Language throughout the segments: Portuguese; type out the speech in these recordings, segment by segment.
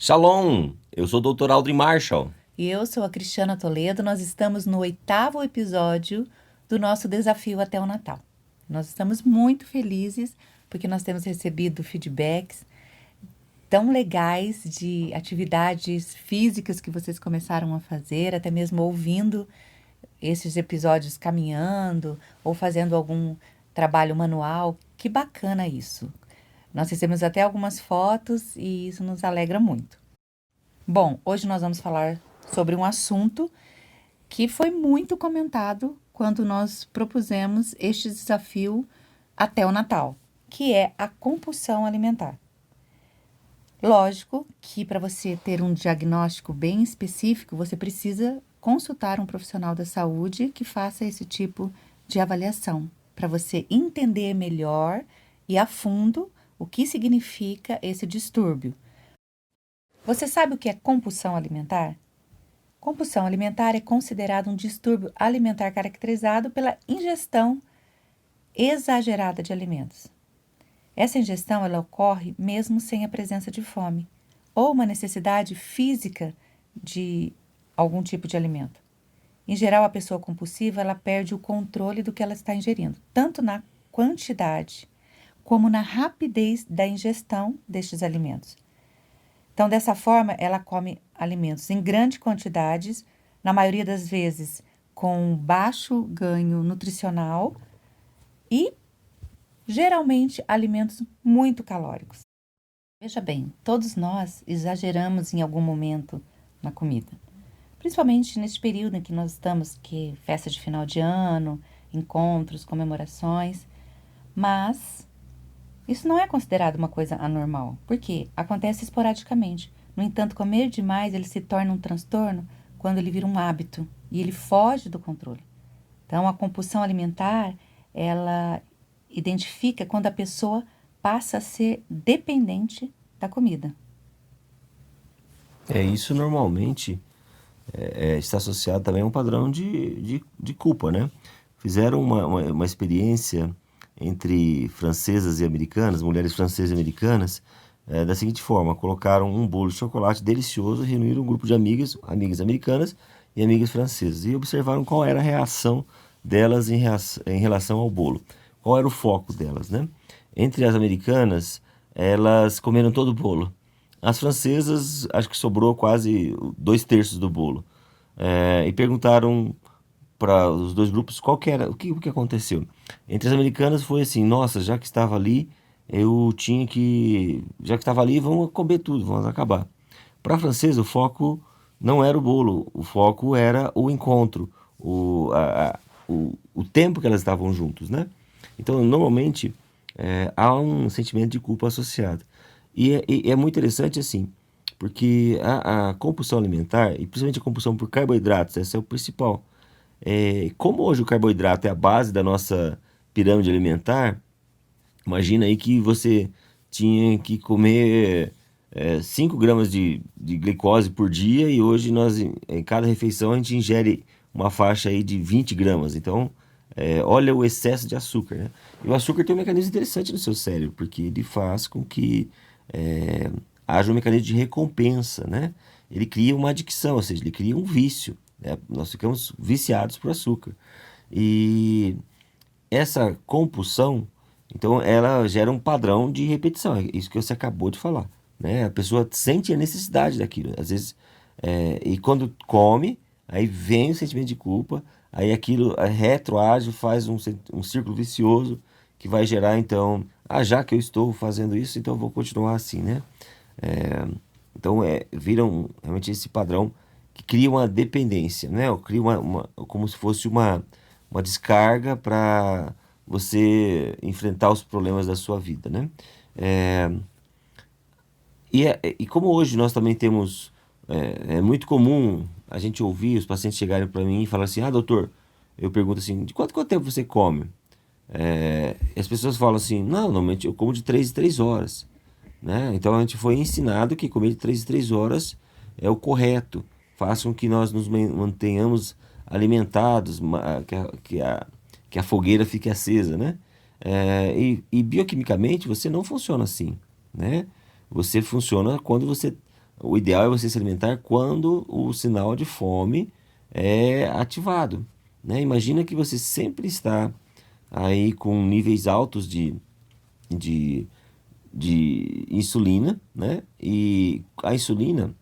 Shalom! Eu sou o Dr. Aldrin Marshall. E eu sou a Cristiana Toledo, nós estamos no 8º episódio do nosso desafio até o Natal. Nós estamos muito felizes porque nós temos recebido feedbacks tão legais de atividades físicas que vocês começaram a fazer, até mesmo ouvindo esses episódios caminhando ou fazendo algum trabalho manual. Que bacana isso! Nós recebemos até algumas fotos e isso nos alegra muito. Bom, hoje nós vamos falar sobre um assunto que foi muito comentado quando nós propusemos este desafio até o Natal, que é a compulsão alimentar. Lógico que para você ter um diagnóstico bem específico, você precisa consultar um profissional da saúde que faça esse tipo de avaliação, para você entender melhor e a fundo o que significa esse distúrbio. Você sabe o que é compulsão alimentar? Compulsão alimentar é considerado um distúrbio alimentar caracterizado pela ingestão exagerada de alimentos. Essa ingestão ela ocorre mesmo sem a presença de fome ou uma necessidade física de algum tipo de alimento. Em geral, a pessoa compulsiva ela perde o controle do que ela está ingerindo, tanto na quantidade como na rapidez da ingestão destes alimentos. Então, dessa forma, ela come alimentos em grandes quantidades, na maioria das vezes com baixo ganho nutricional e, geralmente, alimentos muito calóricos. Veja bem, todos nós exageramos em algum momento na comida, principalmente nesse período em que nós estamos, que é festa de final de ano, encontros, comemorações, mas isso não é considerado uma coisa anormal, porque acontece esporadicamente. No entanto, comer demais ele se torna um transtorno quando ele vira um hábito e ele foge do controle. Então, a compulsão alimentar, ela identifica quando a pessoa passa a ser dependente da comida. Isso normalmente está associado também a um padrão de culpa, né? Fizeram uma experiência entre francesas e americanas, mulheres francesas e americanas, da seguinte forma: colocaram um bolo de chocolate delicioso, reuniram um grupo de amigas americanas e amigas francesas, e observaram qual era a reação delas em relação ao bolo, qual era o foco delas, né? Entre as americanas, elas comeram todo o bolo. As francesas, acho que sobrou quase 2/3 do bolo. E perguntaram para os dois grupos qual que era, o que aconteceu. Entre as americanas foi assim: nossa, já que estava ali, já que estava ali, vamos comer tudo, vamos acabar. Para a francesa, o foco não era o bolo, o foco era o encontro, o tempo que elas estavam juntos, né? Então, normalmente, há um sentimento de culpa associado. E é muito interessante assim, porque a compulsão alimentar, e principalmente a compulsão por carboidratos, esse é o principal. Como hoje o carboidrato é a base da nossa pirâmide alimentar, imagina aí que você tinha que comer 5 gramas de glicose por dia, e hoje em cada refeição a gente ingere uma faixa aí de 20 gramas. Então, olha o excesso de açúcar, né? E o açúcar tem um mecanismo interessante no seu cérebro, porque ele faz com que haja um mecanismo de recompensa, né? Ele cria uma adicção, ou seja, ele cria um vício, né? Nós ficamos viciados por açúcar. E essa compulsão, então, ela gera um padrão de repetição, é isso que você acabou de falar, né? A pessoa sente a necessidade daquilo, às vezes, e quando come, aí vem o sentimento de culpa, aí aquilo retroage, faz um círculo vicioso que vai gerar, então, já que eu estou fazendo isso, então eu vou continuar assim, né? É, então, viram realmente esse padrão que cria uma dependência, né? Ou cria como se fosse uma descarga para você enfrentar os problemas da sua vida, né? É, e como hoje nós também temos, é muito comum a gente ouvir os pacientes chegarem para mim e falar assim: doutor, eu pergunto assim, de quanto tempo você come? E as pessoas falam assim: não, normalmente eu como de 3 em 3 horas, né? Então a gente foi ensinado que comer de 3 em 3 horas é o correto, faz com que nós nos mantenhamos alimentados, que a fogueira fique acesa, né? E bioquimicamente você não funciona assim, né? Você funciona quando você o ideal é você se alimentar quando o sinal de fome é ativado, né? Imagina que você sempre está aí com níveis altos de, de insulina, né? E a insulina,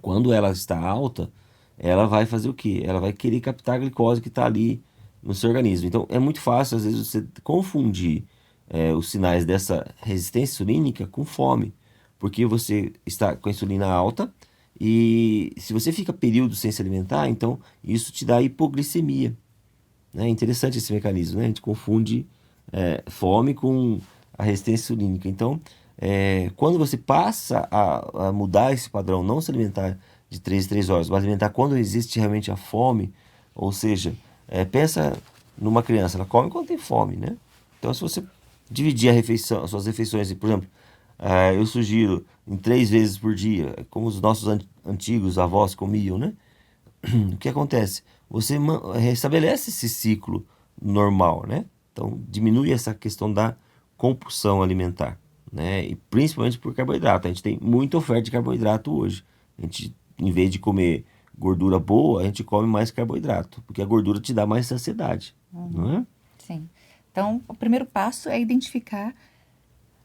quando ela está alta, ela vai fazer o quê? Ela vai querer captar a glicose que está ali no seu organismo. Então, é muito fácil, às vezes, você confundir os sinais dessa resistência insulínica com fome, porque você está com a insulina alta e se você fica períodos sem se alimentar, então isso te dá hipoglicemia, né? É interessante esse mecanismo, né? A gente confunde fome com a resistência insulínica. Então, quando você passa a mudar esse padrão, não se alimentar de 3 em 3 horas, mas alimentar quando existe realmente a fome, ou seja, pensa numa criança, ela come quando tem fome, né? Então, se você dividir a refeição, as suas refeições, por exemplo, eu sugiro em 3 vezes por dia, como os nossos antigos avós comiam, né? O que acontece? Você restabelece esse ciclo normal, né? Então, diminui essa questão da compulsão alimentar, né? E principalmente por carboidrato. A gente tem muita oferta de carboidrato hoje. A gente, em vez de comer gordura boa, a gente come mais carboidrato, porque a gordura te dá mais saciedade, não é? Sim. Então, o primeiro passo é identificar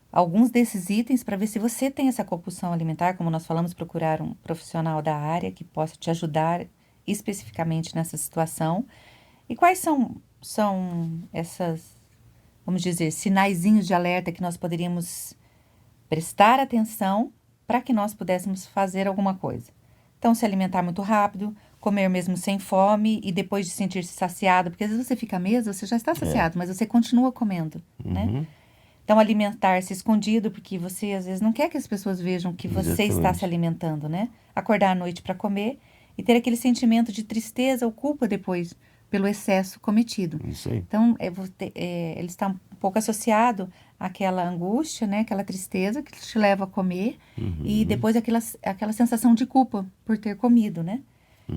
alguns desses itens para ver se você tem essa compulsão alimentar, como nós falamos, procurar um profissional da área que possa te ajudar especificamente nessa situação. E quais são essas, vamos dizer, sinaizinhos de alerta que nós poderíamos prestar atenção para que nós pudéssemos fazer alguma coisa? Então, se alimentar muito rápido, comer mesmo sem fome e depois de sentir-se saciado, porque às vezes você fica à mesa, você já está É. saciado, mas você continua comendo, né? Uhum. Então, alimentar-se escondido, porque você às vezes não quer que as pessoas vejam que você está se Exatamente. alimentando, né? Acordar à noite para comer e ter aquele sentimento de tristeza ou culpa depois pelo excesso cometido. Isso aí. Então, ele está um pouco associado àquela angústia, né? Aquela tristeza que te leva a comer e Uhum. depois aquela sensação de culpa por ter comido, né?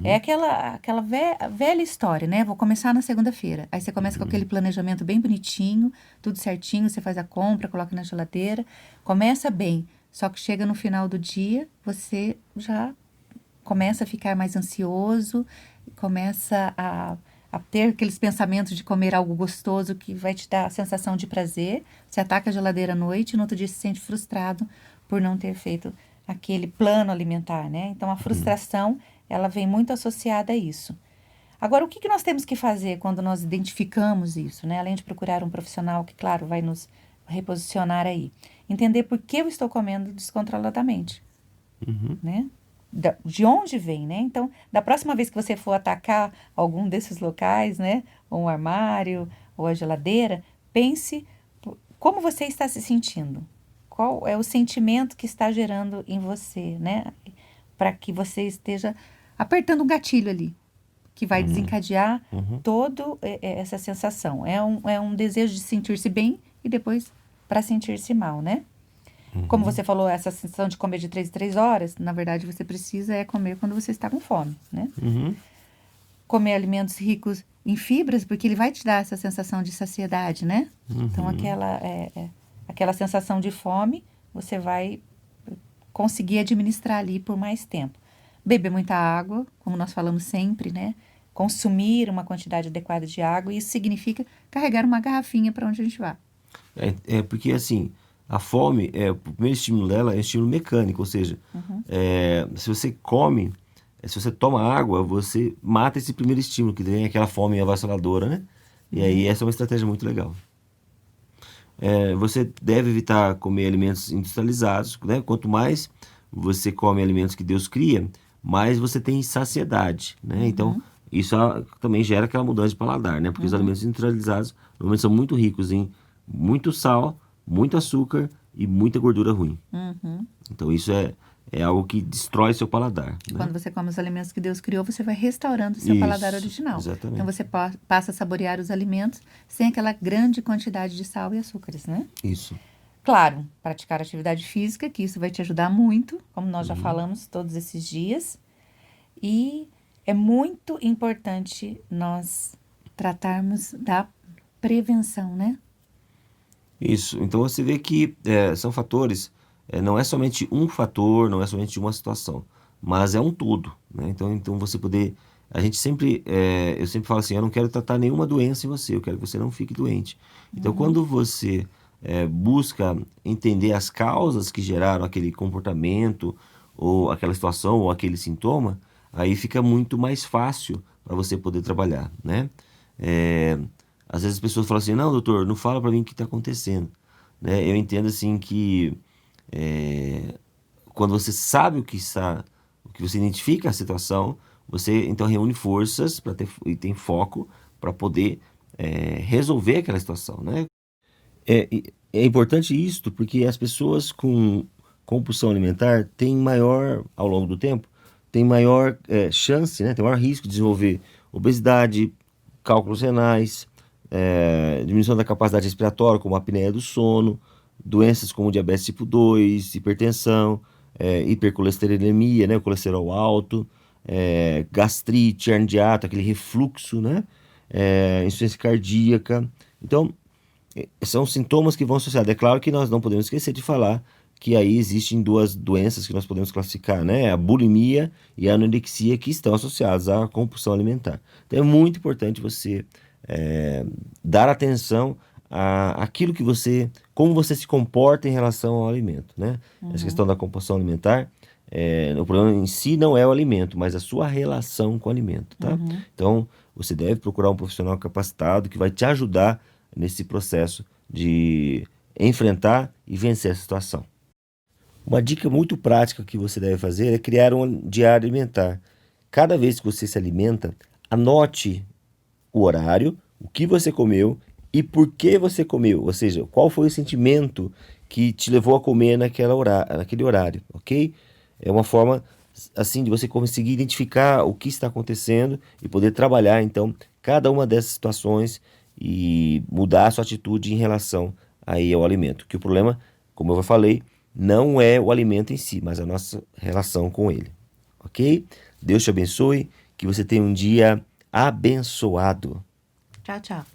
É Uhum. aquela velha história, né? Vou começar na segunda-feira. Aí você começa com aquele planejamento bem bonitinho, tudo certinho, você faz a compra, coloca na geladeira, começa bem. Só que chega no final do dia, você já começa a ficar mais ansioso, começa a ter aqueles pensamentos de comer algo gostoso que vai te dar a sensação de prazer. Você ataca a geladeira à noite e no outro dia se sente frustrado por não ter feito aquele plano alimentar, né? Então a frustração, ela vem muito associada a isso. Agora, o que nós temos que fazer quando nós identificamos isso, né? Além de procurar um profissional que, claro, vai nos reposicionar aí. Entender por que eu estou comendo descontroladamente, Uhum. né? De onde vem, né? Então, da próxima vez que você for atacar algum desses locais, né? Ou um armário, ou a geladeira, pense como você está se sentindo. Qual é o sentimento que está gerando em você, né? Para que você esteja apertando um gatilho ali, que vai Uhum. desencadear Uhum. toda essa sensação. É um desejo de sentir-se bem e depois para sentir-se mal, né? Como Uhum. você falou, essa sensação de comer de 3 em 3 horas, na verdade você precisa comer quando você está com fome, né? Uhum. Comer alimentos ricos em fibras, porque ele vai te dar essa sensação de saciedade, né? Então Uhum. aquela sensação de fome, você vai conseguir administrar ali por mais tempo. Beber muita água, como nós falamos sempre, né? Consumir uma quantidade adequada de água, e isso significa carregar uma garrafinha para onde a gente vai. É porque assim, a fome, o primeiro estímulo dela é um estímulo mecânico, ou seja, se você come, se você toma água, você mata esse primeiro estímulo, que vem aquela fome avassaladora, né? E aí essa é uma estratégia muito legal. Você deve evitar comer alimentos industrializados, né? Quanto mais você come alimentos que Deus cria, mais você tem saciedade, né? Então, isso também gera aquela mudança de paladar, né? Porque os alimentos industrializados normalmente são muito ricos em muito sal, muito açúcar e muita gordura ruim. Uhum. Então, isso é algo que destrói seu paladar, E né? quando você come os alimentos que Deus criou, você vai restaurando o seu paladar Isso, original. Então exatamente. você passa a saborear os alimentos sem aquela grande quantidade de sal e açúcares, né? Isso. Claro, praticar atividade física, que isso vai te ajudar muito, como nós já falamos todos esses dias. E é muito importante nós tratarmos da prevenção, né? Isso. Então você vê que são fatores. não é somente um fator, não é somente uma situação, mas é um todo, né? Então você poder, a gente sempre, eu sempre falo assim, eu não quero tratar nenhuma doença em você, eu quero que você não fique doente. Então Uhum. quando você busca entender as causas que geraram aquele comportamento, ou aquela situação, ou aquele sintoma, aí fica muito mais fácil para você poder trabalhar, né? É, às vezes as pessoas falam assim, não, doutor, não fala para mim o que está acontecendo, né? Eu entendo assim que é, quando você sabe o que você identifica a situação, você então reúne forças para ter e tem foco para poder resolver aquela situação, né? É importante isto porque as pessoas com compulsão alimentar têm maior, ao longo do tempo, têm maior chance, né? Tem maior risco de desenvolver obesidade, cálculos renais, diminuição da capacidade respiratória, como a apneia do sono, doenças como diabetes tipo 2, hipertensão, hipercolesterolemia, né? O colesterol alto, gastrite, hernia de hiato, aquele refluxo, né? Insuficiência cardíaca. Então, são sintomas que vão associados. É claro que nós não podemos esquecer de falar que aí existem duas doenças que nós podemos classificar, né? A bulimia e a anorexia, que estão associadas à compulsão alimentar. Então é muito importante você é, dar atenção àquilo que você, como você se comporta em relação ao alimento, né? Essa Uhum. questão da compulsão alimentar, o problema em si não é o alimento, mas a sua relação com o alimento, tá? Uhum. Então você deve procurar um profissional capacitado que vai te ajudar nesse processo de enfrentar e vencer a situação. Uma dica muito prática que você deve fazer é criar um diário alimentar. Cada vez que você se alimenta, anote o horário, o que você comeu e por que você comeu, ou seja, qual foi o sentimento que te levou a comer naquele horário, ok? É uma forma assim de você conseguir identificar o que está acontecendo e poder trabalhar então cada uma dessas situações e mudar a sua atitude em relação aí ao alimento. Que o problema, como eu já falei, não é o alimento em si, mas a nossa relação com ele, ok? Deus te abençoe, que você tenha um dia abençoado. Tchau, tchau.